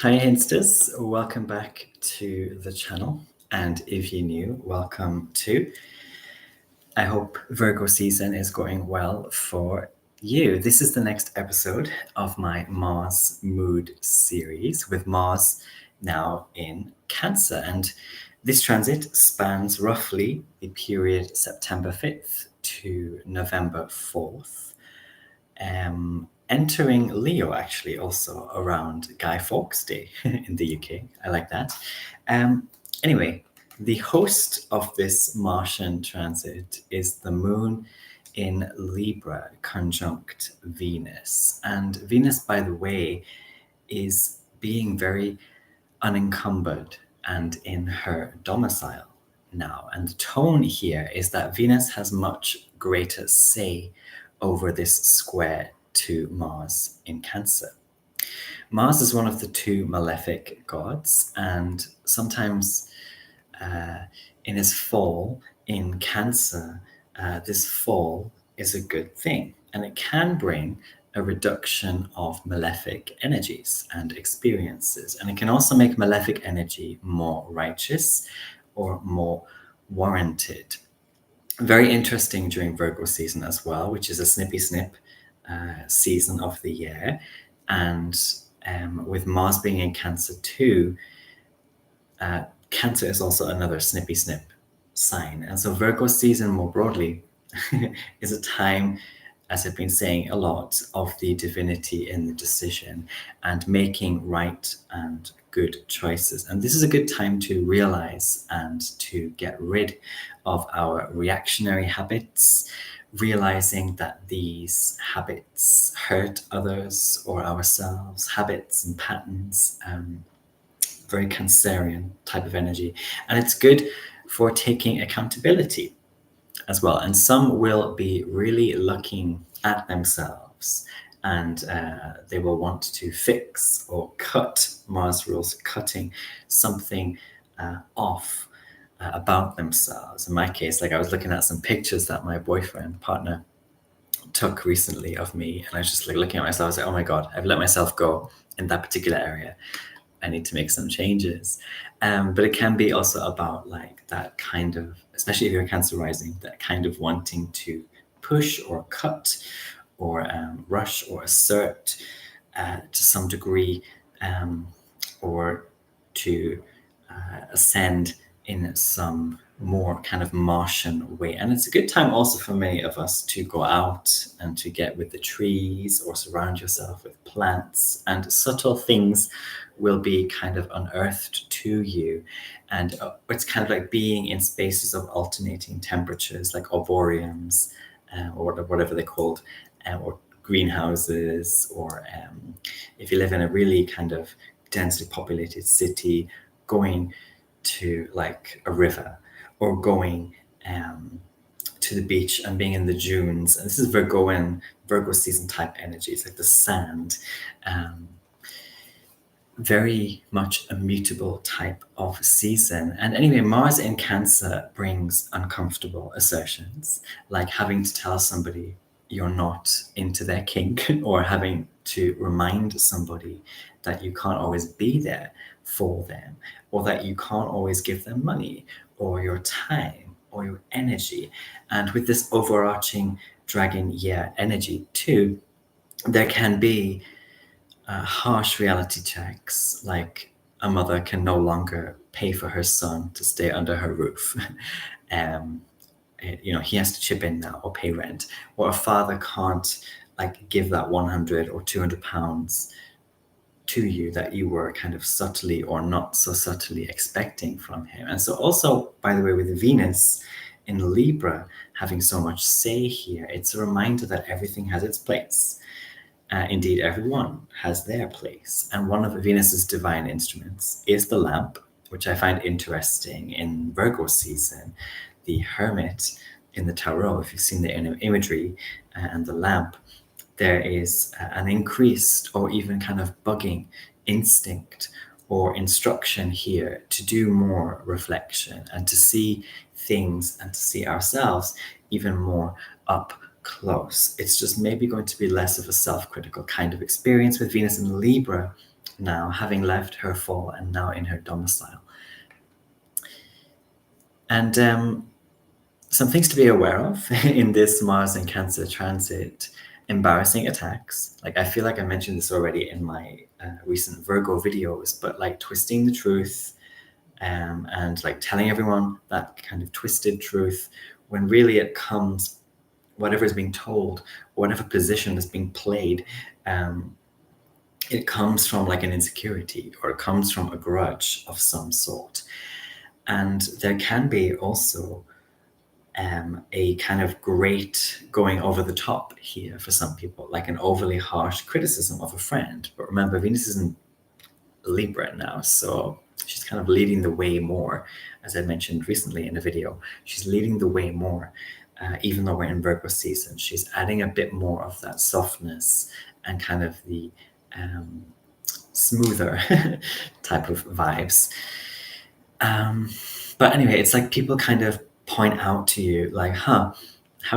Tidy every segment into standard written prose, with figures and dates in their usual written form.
Hi, Instas. Welcome back to the channel. And if you're new, welcome too. I hope Virgo season is going well for you. This is the next episode of my Mars mood series with Mars now in Cancer. And this transit spans roughly the period September 5th to November 4th. Entering Leo actually also around Guy Fawkes Day in the UK. I like that. Anyway, the host of this Martian transit is the moon in Libra conjunct Venus. And Venus, by the way, is being very unencumbered and in her domicile now. And the tone here is that Venus has much greater say over this square to Mars in Cancer. Mars is one of the two malefic gods, and sometimes in his fall in Cancer, this fall is a good thing, and it can bring a reduction of malefic energies and experiences. And it can also make malefic energy more righteous or more warranted. Very interesting during Virgo season as well, which is a snippy snip season of the year. And with Mars being in Cancer too, Cancer is also another snippy snip sign. And so Virgo season more broadly is a time, as I've been saying a lot, of the divinity in the decision and making right and good choices. And this is a good time to realize and to get rid of our reactionary habits, realizing that these habits hurt others or ourselves, habits and patterns, very Cancerian type of energy. And it's good for taking accountability as well. And some will be really looking at themselves and they will want to fix or cut, Mars rules cutting something off about themselves. In my case, like I was looking at some pictures that my partner took recently of me, and I was just like looking at myself, I was like, oh my God, I've let myself go in that particular area. I need to make some changes. But it can be also about like that kind of, especially if you're Cancer rising, that kind of wanting to push or cut or rush or assert to some degree, or to ascend in some more kind of Martian way. And it's a good time also for many of us to go out and to get with the trees or surround yourself with plants, and subtle things will be kind of unearthed to you. And it's kind of like being in spaces of alternating temperatures, like arboreums or whatever they're called, or greenhouses, or if you live in a really kind of densely populated city, going to like a river or going to the beach and being in the dunes. And this is Virgo season type energy. It's like the sand. Very much a mutable type of season. And anyway, Mars in Cancer brings uncomfortable assertions, like having to tell somebody you're not into their kink, or having to remind somebody that you can't always be there for them, or that you can't always give them money or your time or your energy. And with this overarching dragon year energy too, there can be harsh reality checks, like a mother can no longer pay for her son to stay under her roof. He has to chip in now or pay rent, or a father can't like give that 100 or 200 pounds to you that you were kind of subtly or not so subtly expecting from him. And so also, by the way, with Venus in Libra having so much say here, it's a reminder that everything has its place. Indeed, everyone has their place. And one of Venus's divine instruments is the lamp, which I find interesting in Virgo season. The hermit in the tarot, if you've seen the imagery and the lamp, there is an increased or even kind of bugging instinct or instruction here to do more reflection and to see things and to see ourselves even more up close. It's just maybe going to be less of a self-critical kind of experience with Venus in Libra, now, having left her fall and now in her domicile. And some things to be aware of in this Mars and Cancer transit: embarrassing attacks. Like, I feel like I mentioned this already in my recent Virgo videos, but like twisting the truth, and like telling everyone that kind of twisted truth, when really it comes, whatever is being told, whatever position is being played, it comes from like an insecurity, or it comes from a grudge of some sort. And there can be also a kind of great going over the top here for some people, like an overly harsh criticism of a friend. But remember, Venus is in Libra now, so she's kind of leading the way more. As I mentioned recently in a video, she's leading the way more. Even though we're in Virgo season, she's adding a bit more of that softness and kind of the smoother type of vibes. But anyway, it's like people kind of point out to you, like, how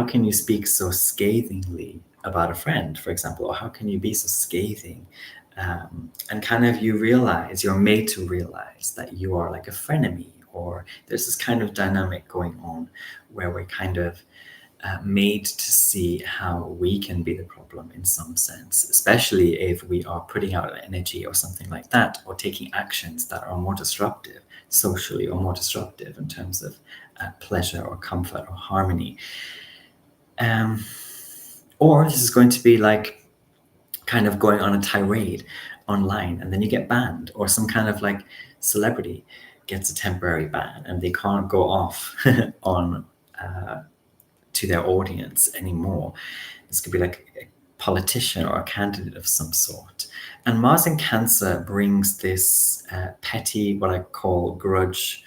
can you speak so scathingly about a friend, for example, or how can you be so scathing? And kind of you're made to realize that you are like a frenemy, or there's this kind of dynamic going on where we're kind of made to see how we can be the problem in some sense, especially if we are putting out energy or something like that, or taking actions that are more disruptive socially, or more disruptive in terms of pleasure or comfort or harmony. Or this is going to be like kind of going on a tirade online, and then you get banned, or some kind of like celebrity gets a temporary ban and they can't go off on to their audience anymore. This could be like a politician or a candidate of some sort. And Mars in Cancer brings this petty, what I call grunge.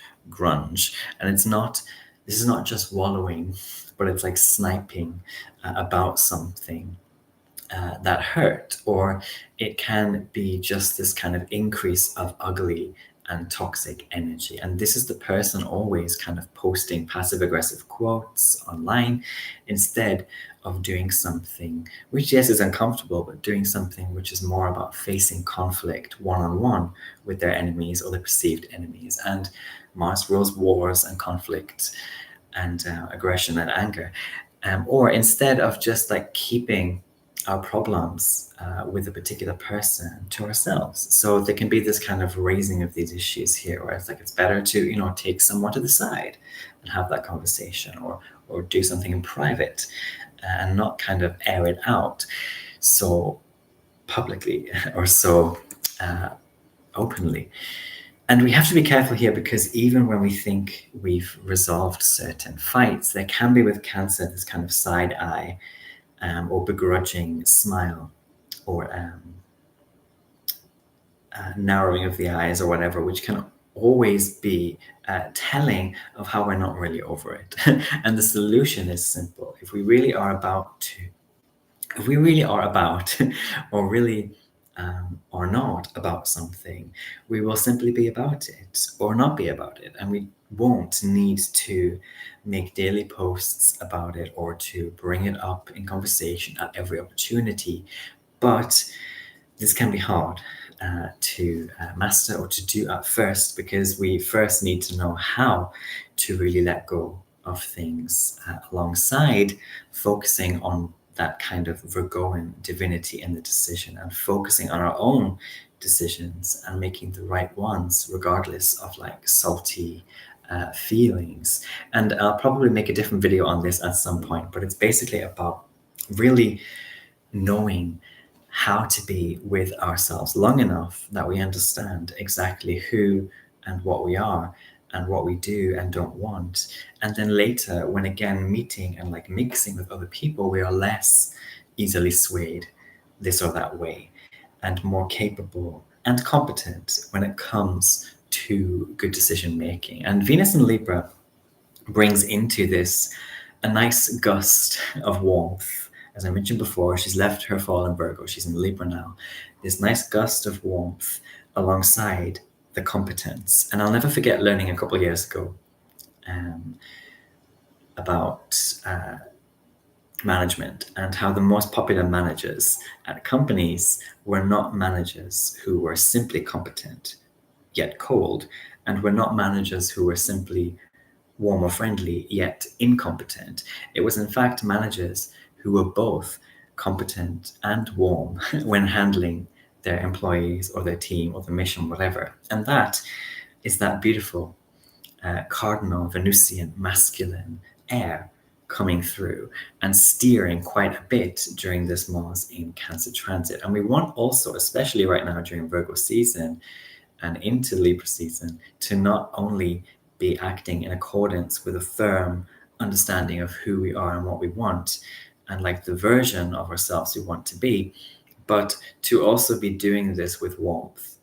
And this is not just wallowing, but it's like sniping about something that hurt, or it can be just this kind of increase of ugly and toxic energy. And this is the person always kind of posting passive aggressive quotes online instead of doing something which, yes, is uncomfortable, but doing something which is more about facing conflict one-on-one with their enemies or their perceived enemies. And Mars rules wars and conflict and aggression and anger. Or instead of just like keeping our problems with a particular person to ourselves. So there can be this kind of raising of these issues here, where it's like it's better to, take someone to the side and have that conversation, or do something in private and not kind of air it out so publicly or so openly. And we have to be careful here, because even when we think we've resolved certain fights, there can be with Cancer this kind of side eye or begrudging smile, or narrowing of the eyes or whatever, which can always be telling of how we're not really over it. And the solution is simple. If we really are about, or really are not about something, we will simply be about it or not be about it. And we won't need to make daily posts about it or to bring it up in conversation at every opportunity. But this can be hard to master or to do at first, because we first need to know how to really let go of things alongside focusing on that kind of Virgoan divinity in the decision, and focusing on our own decisions and making the right ones, regardless of like salty feelings. And I'll probably make a different video on this at some point, but it's basically about really knowing how to be with ourselves long enough that we understand exactly who and what we are and what we do and don't want. And then later, when again meeting and like mixing with other people, we are less easily swayed this or that way, and more capable and competent when it comes to good decision making. And Venus in Libra brings into this a nice gust of warmth. As I mentioned before, she's left her fall in Virgo. She's in Libra now. This nice gust of warmth alongside the competence. And I'll never forget learning a couple of years ago about management, and how the most popular managers at companies were not managers who were simply competent yet cold, and were not managers who were simply warm or friendly yet incompetent. It was, in fact, managers who were both competent and warm when handling their employees or their team or the mission, whatever. And that is that beautiful cardinal Venusian masculine air coming through and steering quite a bit during this Mars in Cancer transit. And we want also, especially right now during Virgo season and into Libra season, to not only be acting in accordance with a firm understanding of who we are and what we want, and like the version of ourselves we want to be, but to also be doing this with warmth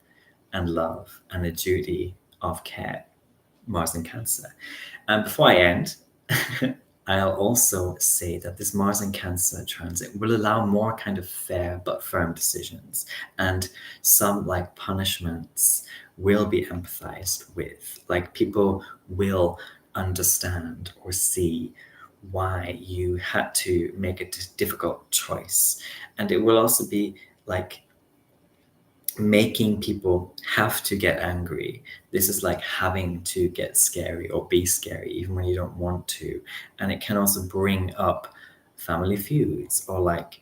and love and a duty of care. Mars in Cancer. And before I end, I'll also say that this Mars in Cancer transit will allow more kind of fair but firm decisions, and some like punishments will be empathized with. Like people will understand or see why you had to make a difficult choice. And it will also be like making people have to get angry. This is like having to get scary or be scary, even when you don't want to. And it can also bring up family feuds or like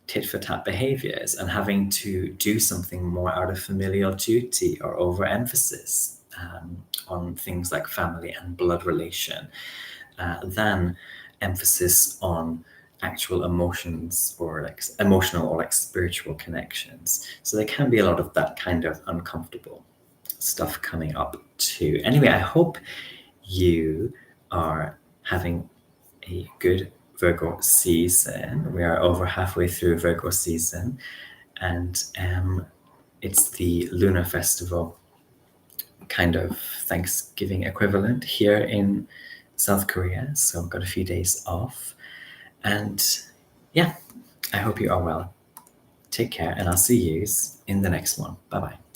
tit for tat behaviors and having to do something more out of familial duty or overemphasis on things like family and blood relation than emphasis on actual emotions or like emotional or like spiritual connections. So there can be a lot of that kind of uncomfortable stuff coming up too. Anyway, I hope you are having a good Virgo season. We are over halfway through Virgo season, and it's the lunar festival kind of Thanksgiving equivalent here in South Korea. So I've got a few days off. And yeah, I hope you are well. Take care, and I'll see you in the next one. Bye bye.